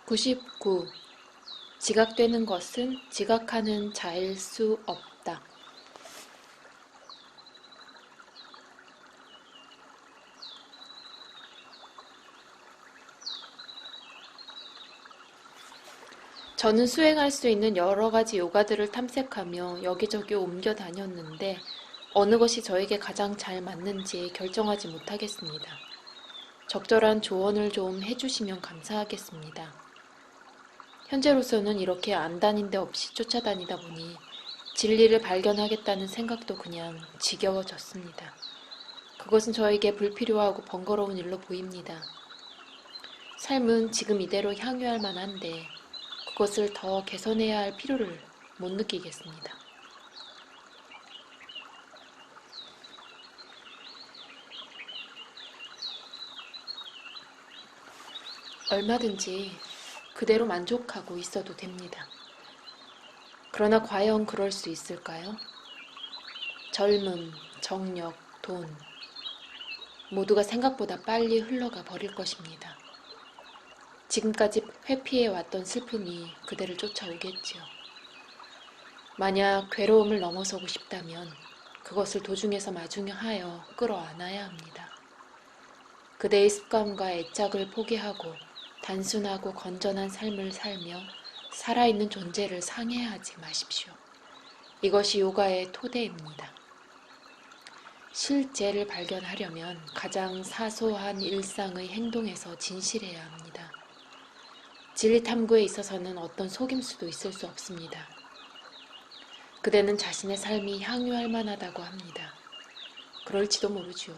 99. 지각되는 것은 지각하는 자일 수 없다. 저는 수행할 수 있는 여러 가지 요가들을 탐색하며 여기저기 옮겨 다녔는데 어느 것이 저에게 가장 잘 맞는지 결정하지 못하겠습니다. 적절한 조언을 좀 해주시면 감사하겠습니다. 현재로서는 이렇게 안 다닌 데 없이 쫓아다니다 보니 진리를 발견하겠다는 생각도 그냥 지겨워졌습니다. 그것은 저에게 불필요하고 번거로운 일로 보입니다. 삶은 지금 이대로 향유할 만한데 그것을 더 개선해야 할 필요를 못 느끼겠습니다. 얼마든지 그대로 만족하고 있어도 됩니다. 그러나 과연 그럴 수 있을까요? 젊음, 정력, 돈 모두가 생각보다 빨리 흘러가 버릴 것입니다. 지금까지 회피해왔던 슬픔이 그대를 쫓아오겠지요. 만약 괴로움을 넘어서고 싶다면 그것을 도중에서 마중하여 끌어안아야 합니다. 그대의 습관과 애착을 포기하고 단순하고 건전한 삶을 살며 살아있는 존재를 상해하지 마십시오. 이것이 요가의 토대입니다. 실제를 발견하려면 가장 사소한 일상의 행동에서 진실해야 합니다. 진리 탐구에 있어서는 어떤 속임수도 있을 수 없습니다. 그대는 자신의 삶이 향유할 만하다고 합니다. 그럴지도 모르지요.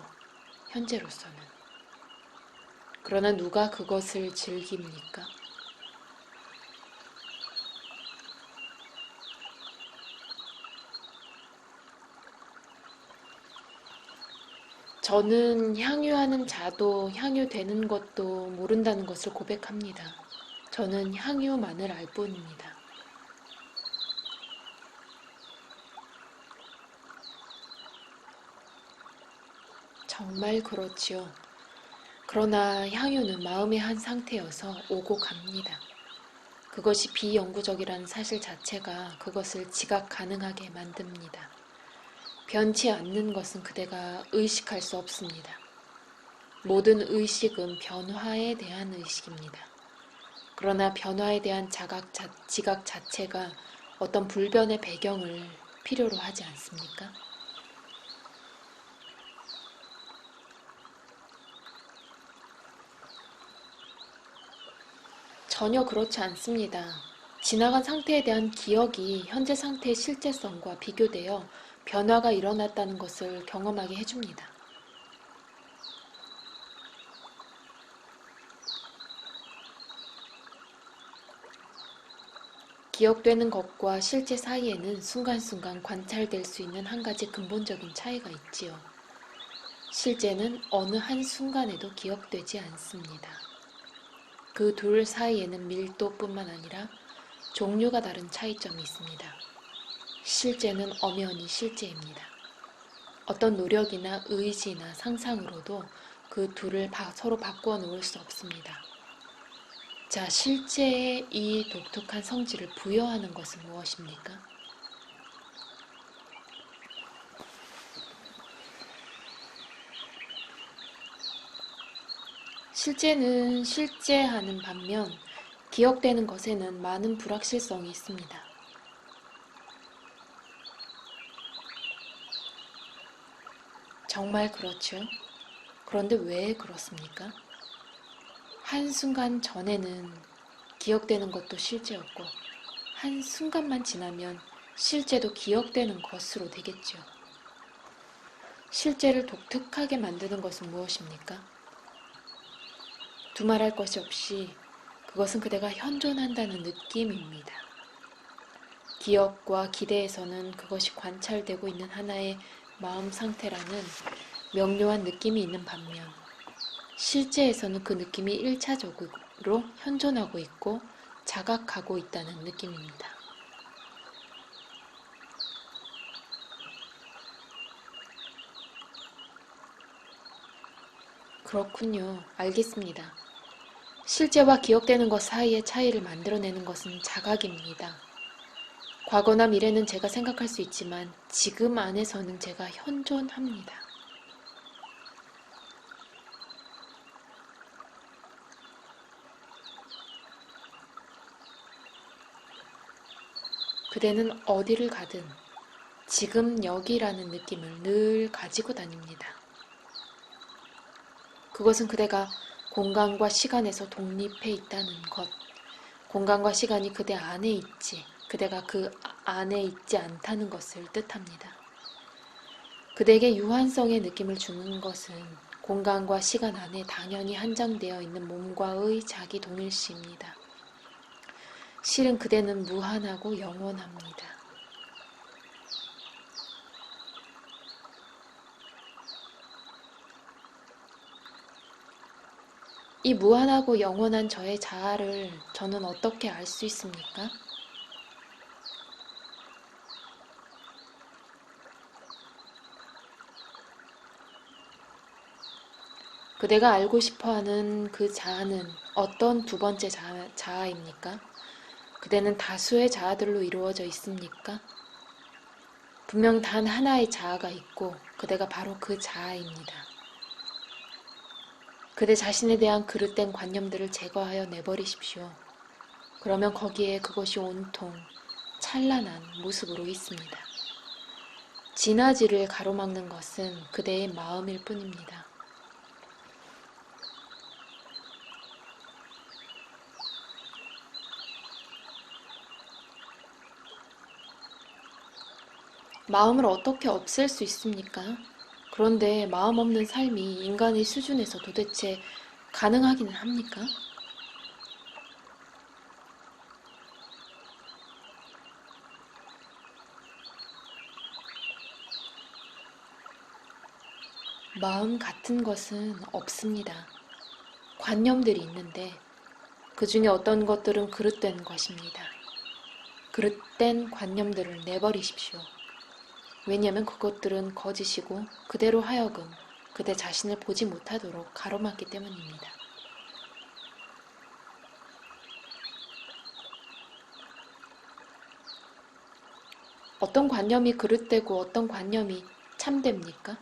현재로서는. 그러나 누가 그것을 즐깁니까? 저는 향유하는 자도 향유되는 것도 모른다는 것을 고백합니다. 저는 향유만을 알 뿐입니다. 정말 그렇지요. 그러나 향유는 마음의 한 상태여서 오고 갑니다. 그것이 비영구적이라는 사실 자체가 그것을 지각 가능하게 만듭니다. 변치 않는 것은 그대가 의식할 수 없습니다. 모든 의식은 변화에 대한 의식입니다. 그러나 변화에 대한 지각 자체가 어떤 불변의 배경을 필요로 하지 않습니까? 전혀 그렇지 않습니다. 지나간 상태에 대한 기억이 현재 상태의 실제성과 비교되어 변화가 일어났다는 것을 경험하게 해줍니다. 기억되는 것과 실제 사이에는 순간순간 관찰될 수 있는 한 가지 근본적인 차이가 있지요. 실제는 어느 한 순간에도 기억되지 않습니다. 그 둘 사이에는 밀도뿐만 아니라 종류가 다른 차이점이 있습니다. 실제는 엄연히 실제입니다. 어떤 노력이나 의지나 상상으로도 그 둘을 서로 바꾸어 놓을 수 없습니다. 자, 실제의 이 독특한 성질을 부여하는 것은 무엇입니까? 실제는 실제하는 반면 기억되는 것에는 많은 불확실성이 있습니다. 정말 그렇죠. 그런데 왜 그렇습니까? 한순간 전에는 기억되는 것도 실제였고 한순간만 지나면 실제도 기억되는 것으로 되겠죠. 실제를 독특하게 만드는 것은 무엇입니까? 두말할 것이 없이 그것은 그대가 현존한다는 느낌입니다. 기억과 기대에서는 그것이 관찰되고 있는 하나의 마음 상태라는 명료한 느낌이 있는 반면 실제에서는 그 느낌이 일차적으로 현존하고 있고 자각하고 있다는 느낌입니다. 그렇군요. 알겠습니다. 실제와 기억되는 것 사이의 차이를 만들어내는 것은 자각입니다. 과거나 미래는 제가 생각할 수 있지만 지금 안에서는 제가 현존합니다. 그대는 어디를 가든 지금 여기라는 느낌을 늘 가지고 다닙니다. 그것은 그대가 공간과 시간에서 독립해 있다는 것, 공간과 시간이 그대 안에 있지, 그대가 그 안에 있지 않다는 것을 뜻합니다. 그대에게 유한성의 느낌을 주는 것은 공간과 시간 안에 당연히 한정되어 있는 몸과의 자기 동일시입니다. 실은 그대는 무한하고 영원합니다. 이 무한하고 영원한 저의 자아를 저는 어떻게 알 수 있습니까? 그대가 알고 싶어하는 그 자아는 어떤 두 번째 자아입니까? 그대는 다수의 자아들로 이루어져 있습니까? 분명 단 하나의 자아가 있고 그대가 바로 그 자아입니다. 그대 자신에 대한 그릇된 관념들을 제거하여 내버리십시오. 그러면 거기에 그것이 온통 찬란한 모습으로 있습니다. 진화지를 가로막는 것은 그대의 마음일 뿐입니다. 마음을 어떻게 없앨 수 있습니까? 그런데 마음 없는 삶이 인간의 수준에서 도대체 가능하기는 합니까? 마음 같은 것은 없습니다. 관념들이 있는데 그 중에 어떤 것들은 그릇된 것입니다. 그릇된 관념들을 내버리십시오. 왜냐하면 그것들은 거짓이고 그대로 하여금 그대 자신을 보지 못하도록 가로막기 때문입니다. 어떤 관념이 그릇되고 어떤 관념이 참됩니까?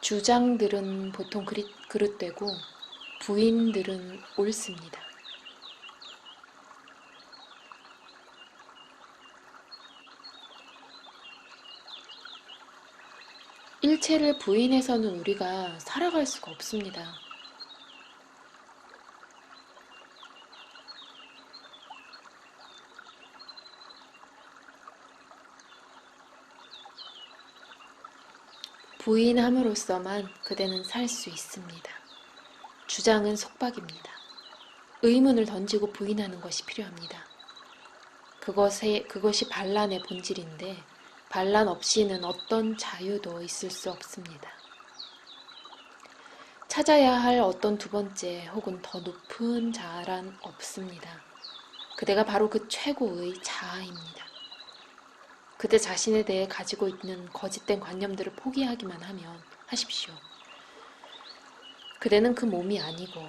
주장들은 보통 그릇되고 부인들은 옳습니다. 일체를 부인해서는 우리가 살아갈 수가 없습니다. 부인함으로써만 그대는 살 수 있습니다. 주장은 속박입니다. 의문을 던지고 부인하는 것이 필요합니다. 그것이 반란의 본질인데 반란 없이는 어떤 자유도 있을 수 없습니다. 찾아야 할 어떤 두 번째 혹은 더 높은 자아란 없습니다. 그대가 바로 그 최고의 자아입니다. 그대 자신에 대해 가지고 있는 거짓된 관념들을 포기하기만 하면 하십시오. 그대는 그 몸이 아니고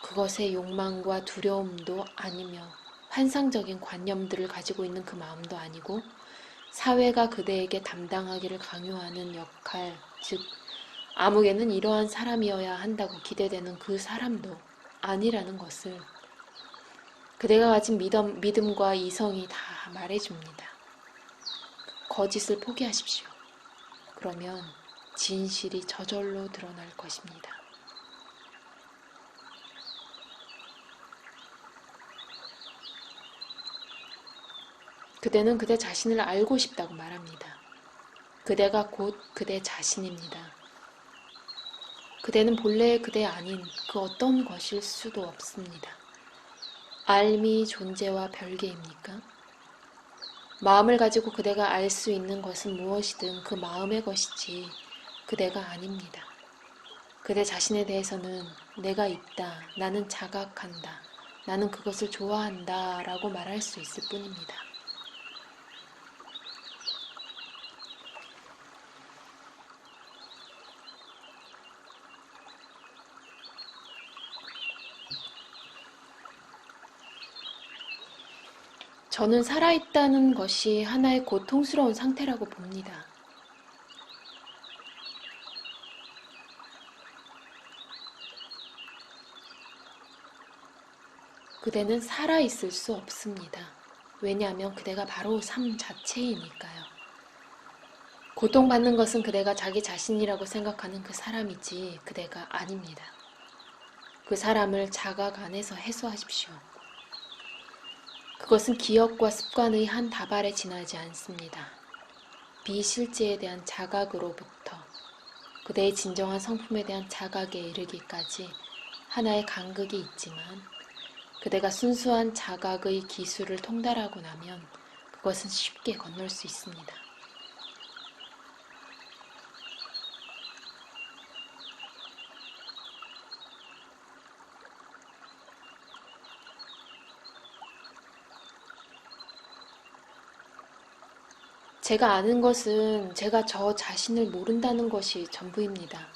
그것의 욕망과 두려움도 아니며 환상적인 관념들을 가지고 있는 그 마음도 아니고 사회가 그대에게 담당하기를 강요하는 역할, 즉 아무개는 이러한 사람이어야 한다고 기대되는 그 사람도 아니라는 것을 그대가 가진 믿음과 이성이 다 말해줍니다. 거짓을 포기하십시오. 그러면 진실이 저절로 드러날 것입니다. 그대는 그대 자신을 알고 싶다고 말합니다. 그대가 곧 그대 자신입니다. 그대는 본래의 그대 아닌 그 어떤 것일 수도 없습니다. 알미 존재와 별개입니까? 마음을 가지고 그대가 알 수 있는 것은 무엇이든 그 마음의 것이지 그대가 아닙니다. 그대 자신에 대해서는 내가 있다, 나는 자각한다, 나는 그것을 좋아한다 라고 말할 수 있을 뿐입니다. 저는 살아있다는 것이 하나의 고통스러운 상태라고 봅니다. 그대는 살아있을 수 없습니다. 왜냐하면 그대가 바로 삶 자체이니까요. 고통받는 것은 그대가 자기 자신이라고 생각하는 그 사람이지 그대가 아닙니다. 그 사람을 자각 안에서 해소하십시오. 그것은 기억과 습관의 한 다발에 지나지 않습니다. 비실제에 대한 자각으로부터 그대의 진정한 성품에 대한 자각에 이르기까지 하나의 간극이 있지만 그대가 순수한 자각의 기술을 통달하고 나면 그것은 쉽게 건널 수 있습니다. 제가 아는 것은 제가 저 자신을 모른다는 것이 전부입니다.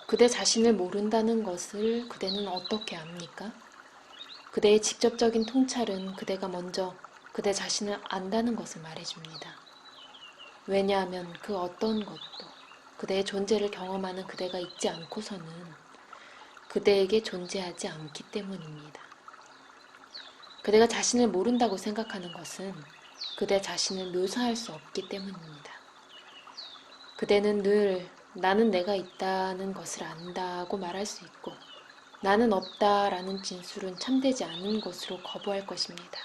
그대 자신을 모른다는 것을 그대는 어떻게 압니까? 그대의 직접적인 통찰은 그대가 먼저 그대 자신을 안다는 것을 말해줍니다. 왜냐하면 그 어떤 것도 그대의 존재를 경험하는 그대가 있지 않고서는 그대에게 존재하지 않기 때문입니다. 그대가 자신을 모른다고 생각하는 것은 그대 자신을 묘사할 수 없기 때문입니다. 그대는 늘 나는 내가 있다는 것을 안다고 말할 수 있고 나는 없다라는 진술은 참되지 않은 것으로 거부할 것입니다.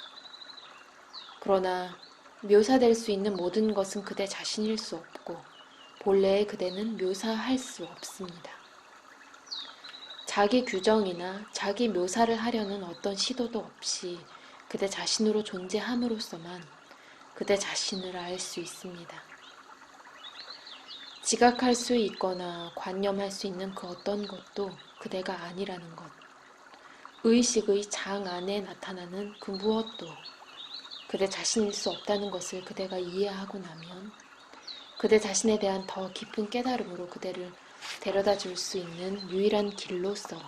그러나 묘사될 수 있는 모든 것은 그대 자신일 수 없고 본래의 그대는 묘사할 수 없습니다. 자기 규정이나 자기 묘사를 하려는 어떤 시도도 없이 그대 자신으로 존재함으로써만 그대 자신을 알 수 있습니다. 지각할 수 있거나 관념할 수 있는 그 어떤 것도 그대가 아니라는 것, 의식의 장 안에 나타나는 그 무엇도 그대 자신일 수 없다는 것을 그대가 이해하고 나면 그대 자신에 대한 더 깊은 깨달음으로 그대를 데려다 줄 수 있는 유일한 길로서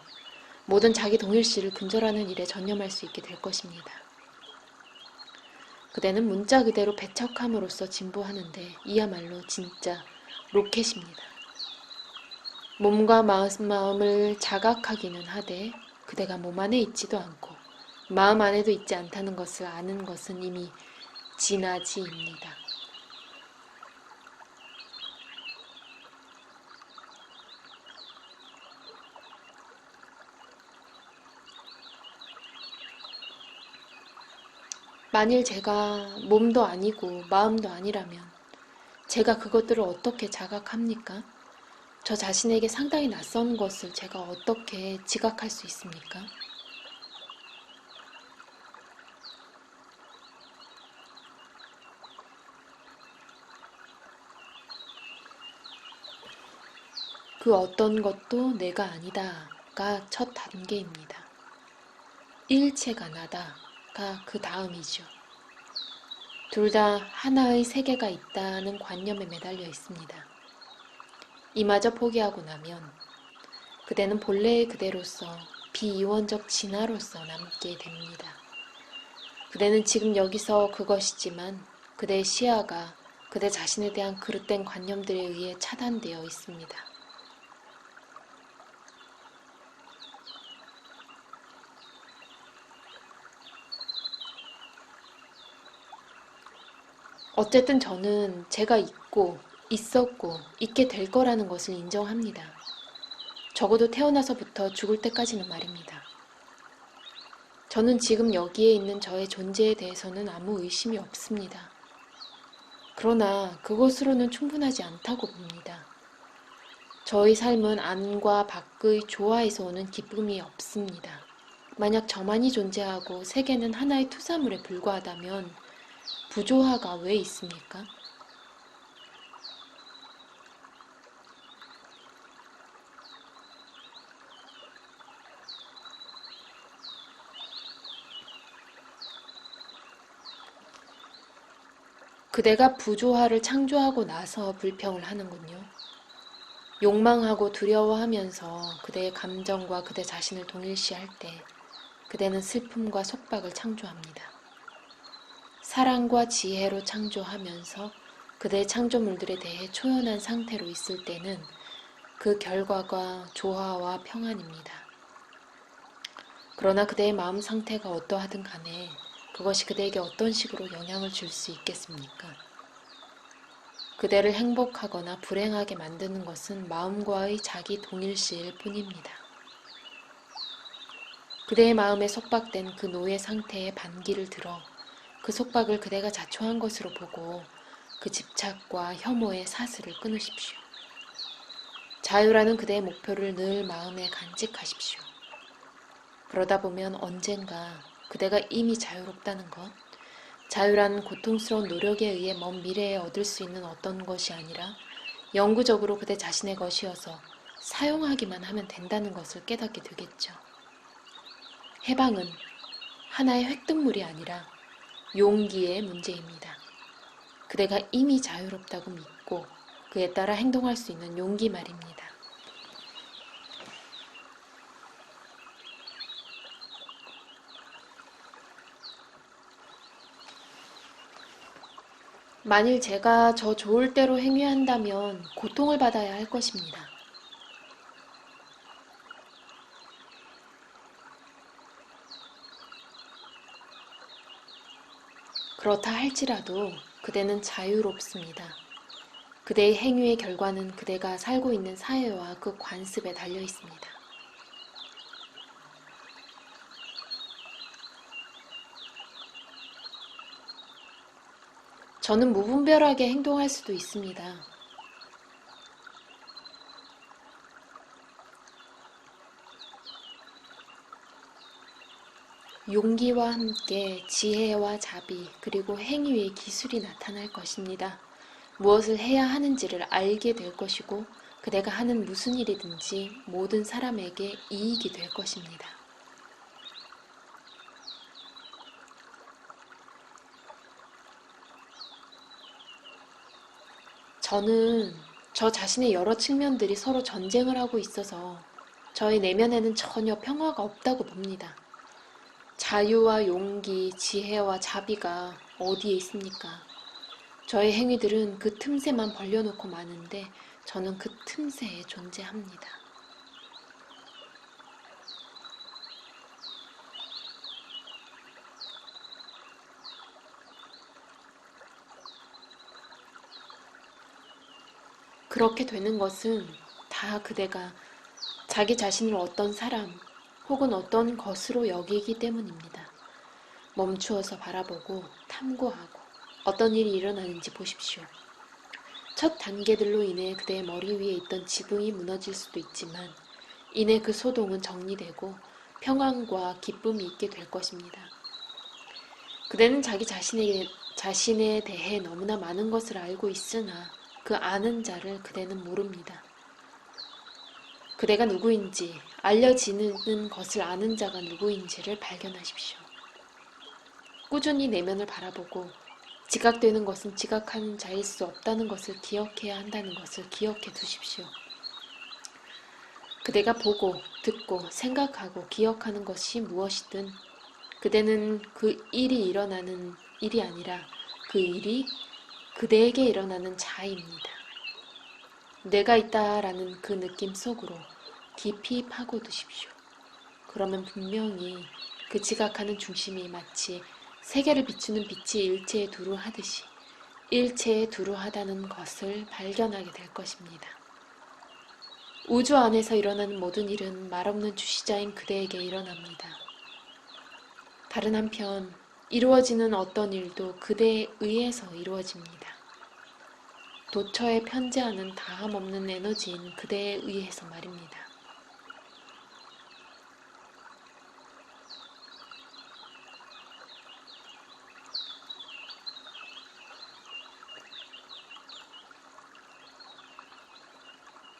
모든 자기 동일시를 근절하는 일에 전념할 수 있게 될 것입니다. 그대는 문자 그대로 배척함으로써 진보하는데 이야말로 진짜 로켓입니다. 몸과 마음을 자각하기는 하되 그대가 몸 안에 있지도 않고 마음 안에도 있지 않다는 것을 아는 것은 이미 진아지입니다. 만일 제가 몸도 아니고 마음도 아니라면 제가 그것들을 어떻게 자각합니까? 저 자신에게 상당히 낯선 것을 제가 어떻게 지각할 수 있습니까? 그 어떤 것도 내가 아니다가 첫 단계입니다. 일체가 나다가 그 다음이죠. 둘 다 하나의 세계가 있다는 관념에 매달려 있습니다. 이마저 포기하고 나면 그대는 본래의 그대로서 비이원적 진화로서 남게 됩니다. 그대는 지금 여기서 그것이지만 그대의 시야가 그대 자신에 대한 그릇된 관념들에 의해 차단되어 있습니다. 어쨌든 저는 제가 있고 있었고 있게 될 거라는 것을 인정합니다. 적어도 태어나서부터 죽을 때까지는 말입니다. 저는 지금 여기에 있는 저의 존재에 대해서는 아무 의심이 없습니다. 그러나 그것으로는 충분하지 않다고 봅니다. 저의 삶은 안과 밖의 조화에서 오는 기쁨이 없습니다. 만약 저만이 존재하고 세계는 하나의 투사물에 불과하다면 부조화가 왜 있습니까? 그대가 부조화를 창조하고 나서 불평을 하는군요. 욕망하고 두려워하면서 그대의 감정과 그대 자신을 동일시할 때 그대는 슬픔과 속박을 창조합니다. 사랑과 지혜로 창조하면서 그대의 창조물들에 대해 초연한 상태로 있을 때는 그 결과가 조화와 평안입니다. 그러나 그대의 마음 상태가 어떠하든 간에 그것이 그대에게 어떤 식으로 영향을 줄 수 있겠습니까? 그대를 행복하거나 불행하게 만드는 것은 마음과의 자기 동일시일 뿐입니다. 그대의 마음에 속박된 그 노예 상태의 반기를 들어 그 속박을 그대가 자초한 것으로 보고 그 집착과 혐오의 사슬을 끊으십시오. 자유라는 그대의 목표를 늘 마음에 간직하십시오. 그러다 보면 언젠가 그대가 이미 자유롭다는 것, 자유라는 고통스러운 노력에 의해 먼 미래에 얻을 수 있는 어떤 것이 아니라 영구적으로 그대 자신의 것이어서 사용하기만 하면 된다는 것을 깨닫게 되겠죠. 해방은 하나의 획득물이 아니라 용기의 문제입니다. 그대가 이미 자유롭다고 믿고 그에 따라 행동할 수 있는 용기 말입니다. 만일 제가 저 좋을 대로 행위한다면 고통을 받아야 할 것입니다. 그렇다 할지라도 그대는 자유롭습니다. 그대의 행위의 결과는 그대가 살고 있는 사회와 그 관습에 달려 있습니다. 저는 무분별하게 행동할 수도 있습니다. 용기와 함께 지혜와 자비 그리고 행위의 기술이 나타날 것입니다. 무엇을 해야 하는지를 알게 될 것이고 그대가 하는 무슨 일이든지 모든 사람에게 이익이 될 것입니다. 저는 저 자신의 여러 측면들이 서로 전쟁을 하고 있어서 저의 내면에는 전혀 평화가 없다고 봅니다. 자유와 용기, 지혜와 자비가 어디에 있습니까? 저의 행위들은 그 틈새만 벌려놓고 마는데 저는 그 틈새에 존재합니다. 그렇게 되는 것은 다 그대가 자기 자신을 어떤 사람 혹은 어떤 것으로 여기기 때문입니다. 멈추어서 바라보고 탐구하고 어떤 일이 일어나는지 보십시오. 첫 단계들로 인해 그대의 머리 위에 있던 지붕이 무너질 수도 있지만 이내 그 소동은 정리되고 평안과 기쁨이 있게 될 것입니다. 그대는 자기 자신에 대해 너무나 많은 것을 알고 있으나 그 아는 자를 그대는 모릅니다. 그대가 누구인지 알려지는 것을 아는 자가 누구인지를 발견하십시오. 꾸준히 내면을 바라보고 지각되는 것은 지각하는 자일 수 없다는 것을 기억해야 한다는 것을 기억해 두십시오. 그대가 보고 듣고 생각하고 기억하는 것이 무엇이든 그대는 그 일이 일어나는 일이 아니라 그 일이 그대에게 일어나는 자입니다. 내가 있다라는 그 느낌 속으로 깊이 파고드십시오. 그러면 분명히 그 지각하는 중심이 마치 세계를 비추는 빛이 일체에 두루하듯이 일체에 두루하다는 것을 발견하게 될 것입니다. 우주 안에서 일어나는 모든 일은 말없는 주시자인 그대에게 일어납니다. 다른 한편 이루어지는 어떤 일도 그대에 의해서 이루어집니다. 도처에 편재하는 다함없는 에너지인 그대에 의해서 말입니다.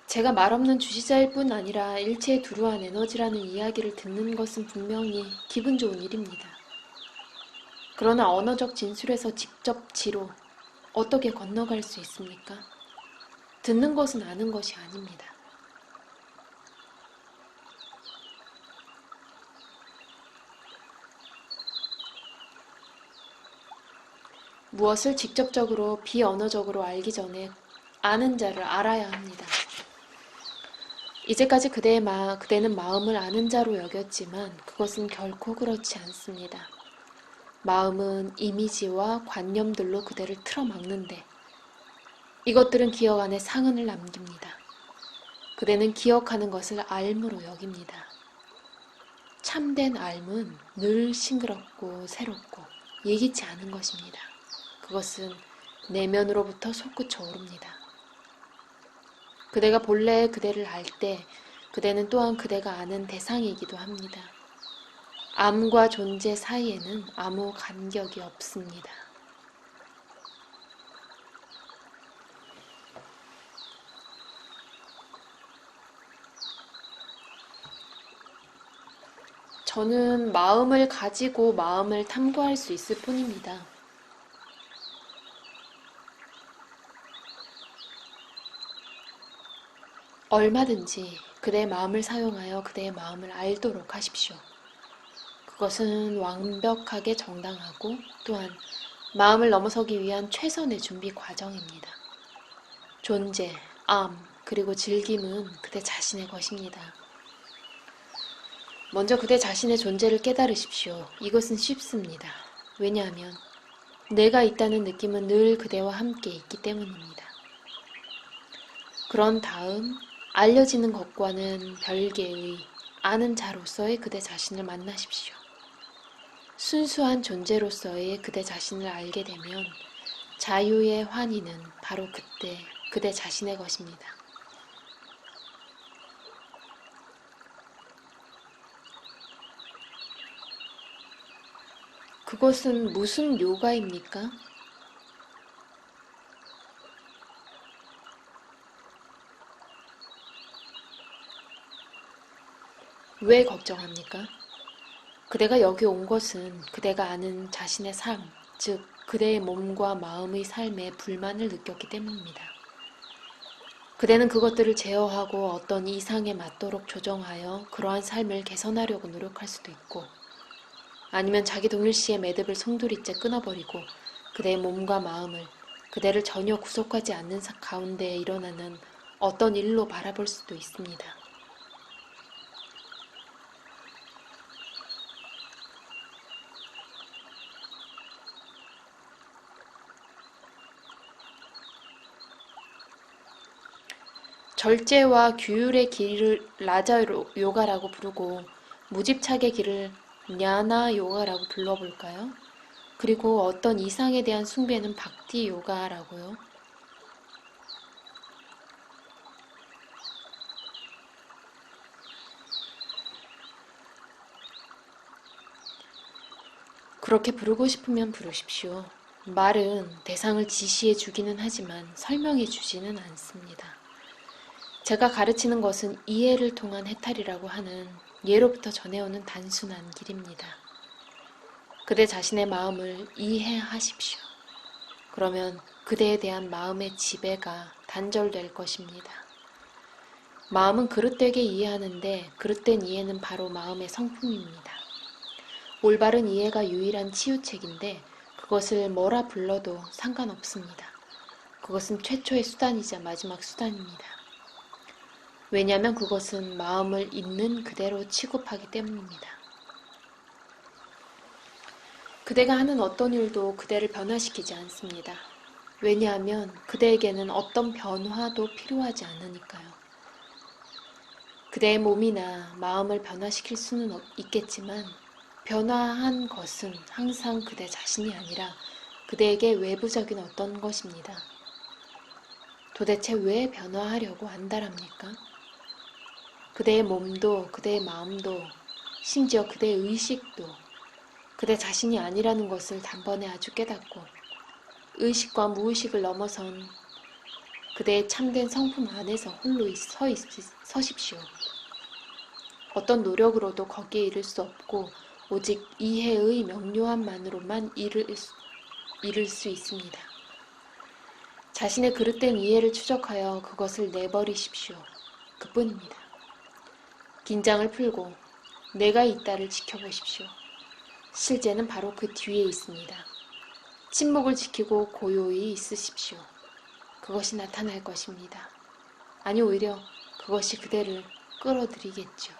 제가 말없는 주시자일 뿐 아니라 일체에 두루한 에너지라는 이야기를 듣는 것은 분명히 기분 좋은 일입니다. 그러나 언어적 진술에서 직접 지로 어떻게 건너갈 수 있습니까? 듣는 것은 아는 것이 아닙니다. 무엇을 직접적으로 비언어적으로 알기 전에 아는 자를 알아야 합니다. 이제까지 그대는 마음을 아는 자로 여겼지만 그것은 결코 그렇지 않습니다. 마음은 이미지와 관념들로 그대를 틀어막는데 이것들은 기억 안에 상흔을 남깁니다. 그대는 기억하는 것을 알므로 여깁니다. 참된 알은 늘 싱그럽고 새롭고 예기치 않은 것입니다. 그것은 내면으로부터 솟구쳐 오릅니다. 그대가 본래 그대를 알 때 그대는 또한 그대가 아는 대상이기도 합니다. 암과 존재 사이에는 아무 간격이 없습니다. 저는 마음을 가지고 마음을 탐구할 수 있을 뿐입니다. 얼마든지 그대의 마음을 사용하여 그대의 마음을 알도록 하십시오. 그것은 완벽하게 정당하고 또한 마음을 넘어서기 위한 최선의 준비 과정입니다. 존재, 암, 그리고 즐김은 그대 자신의 것입니다. 먼저 그대 자신의 존재를 깨달으십시오. 이것은 쉽습니다. 왜냐하면 내가 있다는 느낌은 늘 그대와 함께 있기 때문입니다. 그런 다음 알려지는 것과는 별개의 아는 자로서의 그대 자신을 만나십시오. 순수한 존재로서의 그대 자신을 알게 되면 자유의 환희는 바로 그때 그대 자신의 것입니다. 그것은 무슨 요가입니까? 왜 걱정합니까? 그대가 여기 온 것은 그대가 아는 자신의 삶, 즉 그대의 몸과 마음의 삶에 불만을 느꼈기 때문입니다. 그대는 그것들을 제어하고 어떤 이상에 맞도록 조정하여 그러한 삶을 개선하려고 노력할 수도 있고 아니면 자기 동일시의 매듭을 송두리째 끊어버리고 그대의 몸과 마음을 그대를 전혀 구속하지 않는 가운데에 일어나는 어떤 일로 바라볼 수도 있습니다. 절제와 규율의 길을 라자 요가라고 부르고 무집착의 길을 냐나 요가라고 불러볼까요? 그리고 어떤 이상에 대한 숭배는 박티 요가라고요. 그렇게 부르고 싶으면 부르십시오. 말은 대상을 지시해 주기는 하지만 설명해 주지는 않습니다. 제가 가르치는 것은 이해를 통한 해탈이라고 하는 예로부터 전해오는 단순한 길입니다. 그대 자신의 마음을 이해하십시오. 그러면 그대에 대한 마음의 지배가 단절될 것입니다. 마음은 그릇되게 이해하는데 그릇된 이해는 바로 마음의 성품입니다. 올바른 이해가 유일한 치유책인데 그것을 뭐라 불러도 상관없습니다. 그것은 최초의 수단이자 마지막 수단입니다. 왜냐하면 그것은 마음을 있는 그대로 취급하기 때문입니다. 그대가 하는 어떤 일도 그대를 변화시키지 않습니다. 왜냐하면 그대에게는 어떤 변화도 필요하지 않으니까요. 그대의 몸이나 마음을 변화시킬 수는 있겠지만 변화한 것은 항상 그대 자신이 아니라 그대에게 외부적인 어떤 것입니다. 도대체 왜 변화하려고 한다랍니까? 그대의 몸도 그대의 마음도 심지어 그대의 의식도 그대 자신이 아니라는 것을 단번에 아주 깨닫고 의식과 무의식을 넘어선 그대의 참된 성품 안에서 홀로 서십시오. 어떤 노력으로도 거기에 이를 수 없고 오직 이해의 명료함만으로만 이를 수 있습니다. 자신의 그릇된 이해를 추적하여 그것을 내버리십시오. 그뿐입니다. 긴장을 풀고 내가 있다를 지켜보십시오. 실제는 바로 그 뒤에 있습니다. 침묵을 지키고 고요히 있으십시오. 그것이 나타날 것입니다. 아니 오히려 그것이 그대를 끌어들이겠죠.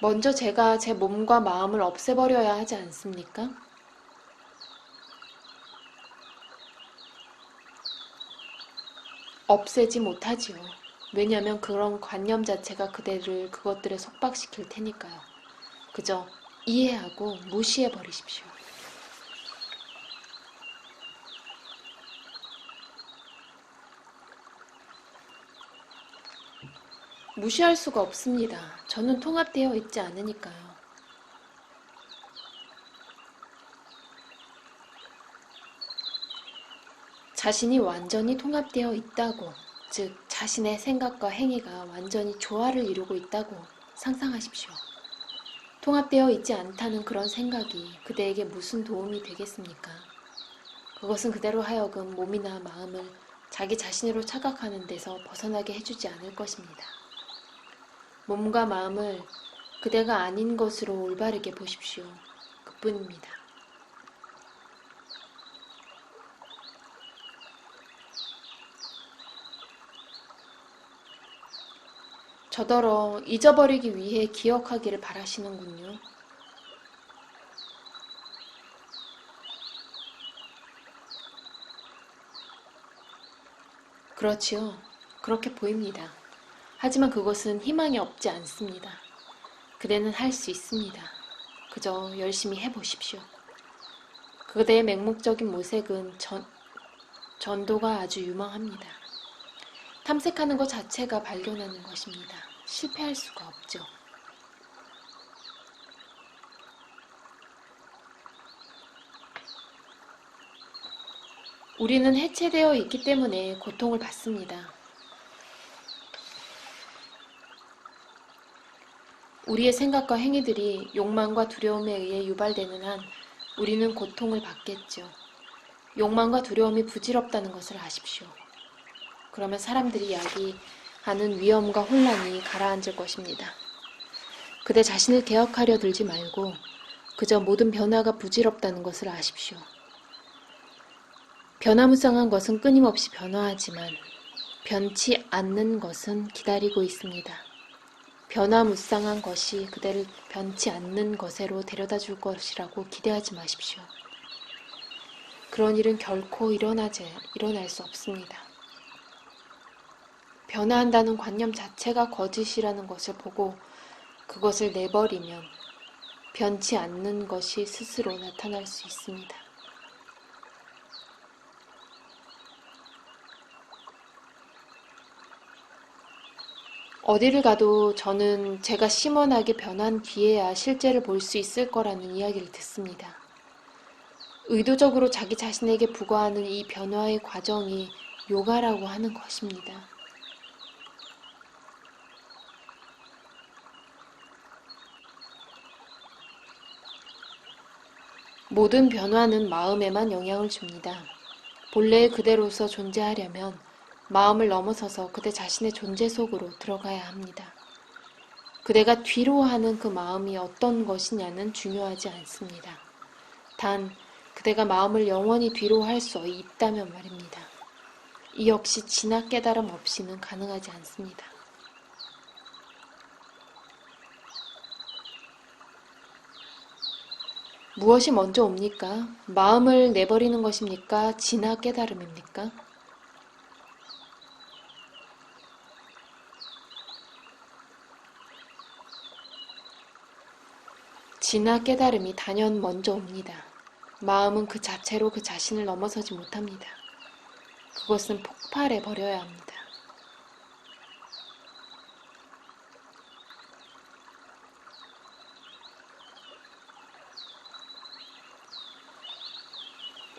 먼저 제가 제 몸과 마음을 없애버려야 하지 않습니까? 없애지 못하지요. 왜냐하면 그런 관념 자체가 그대를 그것들에 속박시킬 테니까요. 그저 이해하고 무시해버리십시오. 무시할 수가 없습니다. 저는 통합되어 있지 않으니까요. 자신이 완전히 통합되어 있다고, 즉 자신의 생각과 행위가 완전히 조화를 이루고 있다고 상상하십시오. 통합되어 있지 않다는 그런 생각이 그대에게 무슨 도움이 되겠습니까? 그것은 그대로 하여금 몸이나 마음을 자기 자신으로 착각하는 데서 벗어나게 해주지 않을 것입니다. 몸과 마음을 그대가 아닌 것으로 올바르게 보십시오. 그뿐입니다. 저더러 잊어버리기 위해 기억하기를 바라시는군요. 그렇지요. 그렇게 보입니다. 하지만 그것은 희망이 없지 않습니다. 그대는 할 수 있습니다. 그저 열심히 해보십시오. 그대의 맹목적인 모색은 전도가 아주 유망합니다. 탐색하는 것 자체가 발견하는 것입니다. 실패할 수가 없죠. 우리는 해체되어 있기 때문에 고통을 받습니다. 우리의 생각과 행위들이 욕망과 두려움에 의해 유발되는 한 우리는 고통을 받겠죠. 욕망과 두려움이 부질없다는 것을 아십시오. 그러면 사람들이 야기하는 위험과 혼란이 가라앉을 것입니다. 그대 자신을 개혁하려 들지 말고 그저 모든 변화가 부질없다는 것을 아십시오. 변화무쌍한 것은 끊임없이 변화하지만 변치 않는 것은 기다리고 있습니다. 변화무쌍한 것이 그대를 변치 않는 것으로 데려다 줄 것이라고 기대하지 마십시오. 그런 일은 결코 일어날 수 없습니다. 변화한다는 관념 자체가 거짓이라는 것을 보고 그것을 내버리면 변치 않는 것이 스스로 나타날 수 있습니다. 어디를 가도 저는 제가 심원하게 변한 뒤에야 실제를 볼 수 있을 거라는 이야기를 듣습니다. 의도적으로 자기 자신에게 부과하는 이 변화의 과정이 요가라고 하는 것입니다. 모든 변화는 마음에만 영향을 줍니다. 본래의 그대로서 존재하려면 마음을 넘어서서 그대 자신의 존재 속으로 들어가야 합니다. 그대가 뒤로 하는 그 마음이 어떤 것이냐는 중요하지 않습니다. 단 그대가 마음을 영원히 뒤로 할 수 있다면 말입니다. 이 역시 진화 깨달음 없이는 가능하지 않습니다. 무엇이 먼저 옵니까? 마음을 내버리는 것입니까? 진화 깨달음입니까? 진화 깨달음이 단연 먼저 옵니다. 마음은 그 자체로 그 자신을 넘어서지 못합니다. 그것은 폭발해 버려야 합니다.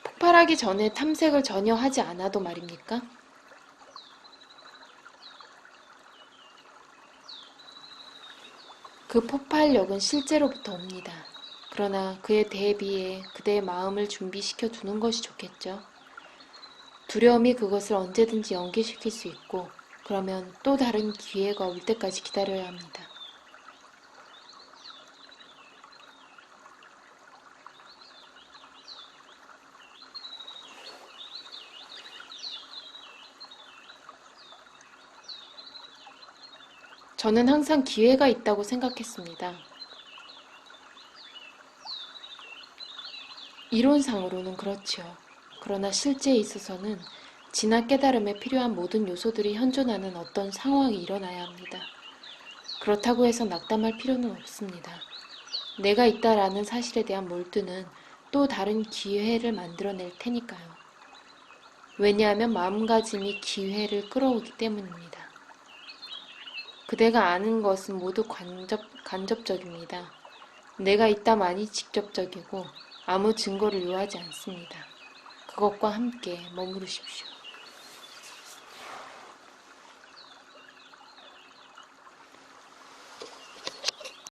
폭발하기 전에 탐색을 전혀 하지 않아도 말입니까? 그 폭발력은 실제로부터 옵니다. 그러나 그에 대비해 그대의 마음을 준비시켜 두는 것이 좋겠죠. 두려움이 그것을 언제든지 연기시킬 수 있고, 그러면 또 다른 기회가 올 때까지 기다려야 합니다. 저는 항상 기회가 있다고 생각했습니다. 이론상으로는 그렇죠. 그러나 실제에 있어서는 진화 깨달음에 필요한 모든 요소들이 현존하는 어떤 상황이 일어나야 합니다. 그렇다고 해서 낙담할 필요는 없습니다. 내가 있다라는 사실에 대한 몰두는 또 다른 기회를 만들어낼 테니까요. 왜냐하면 마음가짐이 기회를 끌어오기 때문입니다. 그대가 아는 것은 모두 간접적입니다. 내가 있다만이 직접적이고 아무 증거를 요하지 않습니다. 그것과 함께 머무르십시오.